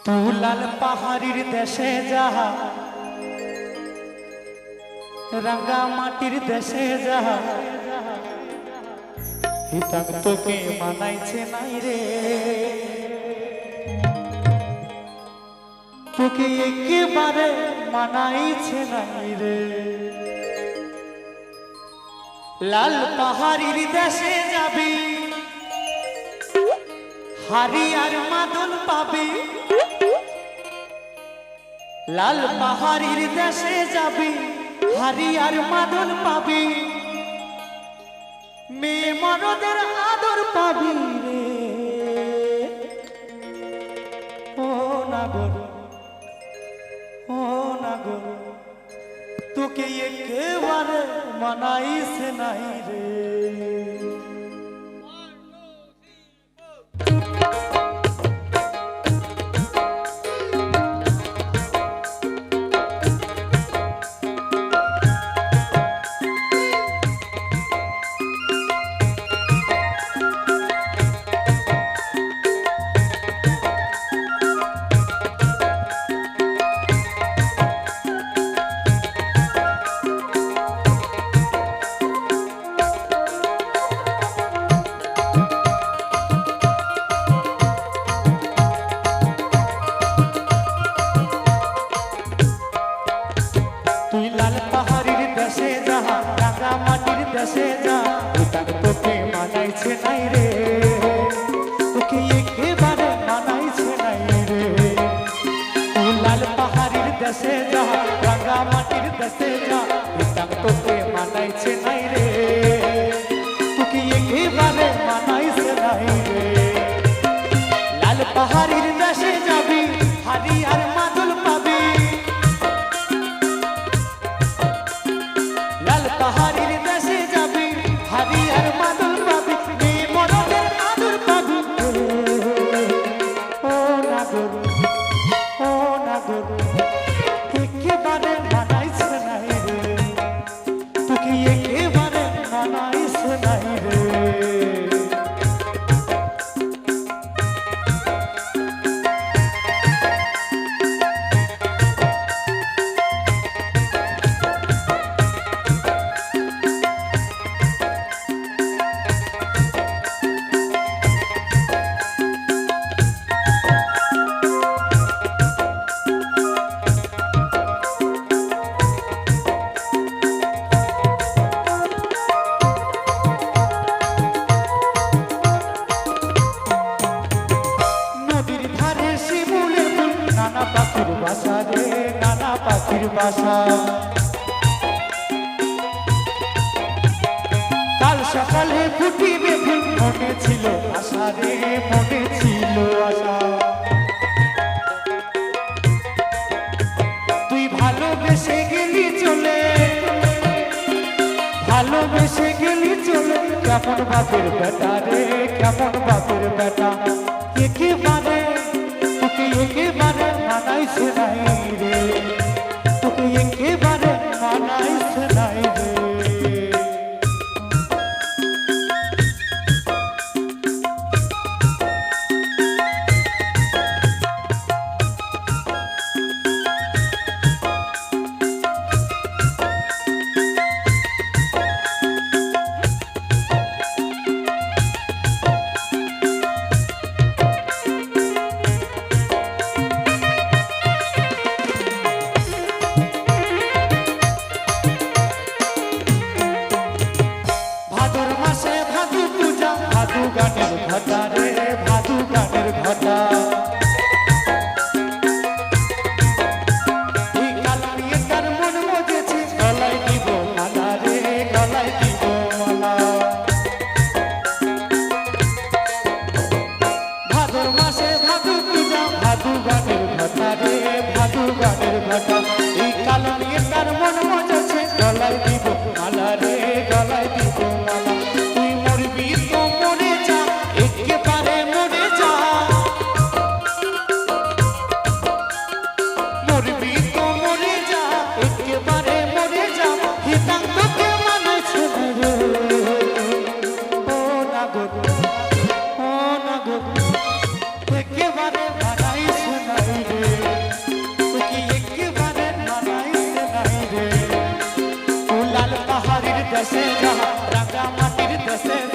তুলাল পাহাড়ির দেশে যাহা রাঙ্গা মাটির দেশে যাহা হিতাক তোকে মানাইছে নাই রে, তোকে একেবারে মানাইছে নাই রে। লাল পাহাড়ির দেশে যাবি হারি আর মাদল পাবি, লাল পাহাড়ির দেশে যাবি হারি আর মাদল পাবি, মেয়ে মরদের আদর পাবি রে। ও নাগর ও নাগর তোকে একেবারে মানাইছে নাই রে। তুই লাল পাহাড়ির দেশে যা রাঙা মাটির দেশে যা হিতাক তোকে মানাইছে নাই রে, তোকে একেবারে মানাইছে নাই রে। তুই লাল পাহাড়ির দেশে যা রাঙা মাটির দেশে যা হিতাক তোকে মানাইছে নাই রে, তোকে একেবারে মানাইছে নাই রে। লাল পাহাড়ির দেশে যাবি হারি আর মাদল পাবি, লাল পাহাড়ির দেশে যাবি হারি আর মাদল পাবি, মেয়ে মরদের আদর পাবি। ও নাগর ও নাগর একেবারে মানাইছে নাই রে, তোকে একেবারে মানাইছে নাই রে। নানা পাখির বাসা রে নানা পাখির বাসা, কাল সকালে ফুটিবে ফুল মনে ছিল আশা রে মনে ছিল আশা। তুই ভালোবেসে গেলি চলে ভালোবেসে গেলি চলে, কেমন বাপের বেটা রে কেমন বাপের বেটা, একেবারে তোকে একেবারে মানাইছে নাই রে, তোকে একেবারে মানাইছে নাই রে। ভাদু গানের ঘটা রে ভাদু গানের ঘটা, এই কালা নিয়ে তার মন মজেছে, গলায় দিব মালা রে গলায় দিব মালা। ভাদর মাসে ভাদু পূজা ভাদু গানের ঘটা রে ভাদু গানের ঘটা, এই কালা নিয়ে তার মন মজেছে, গলায় দিব মালা রে গলায় দিব মালা। তুই মরবি তো মরে যা একেবারে দেশে যা রাঙা মাটির দেশে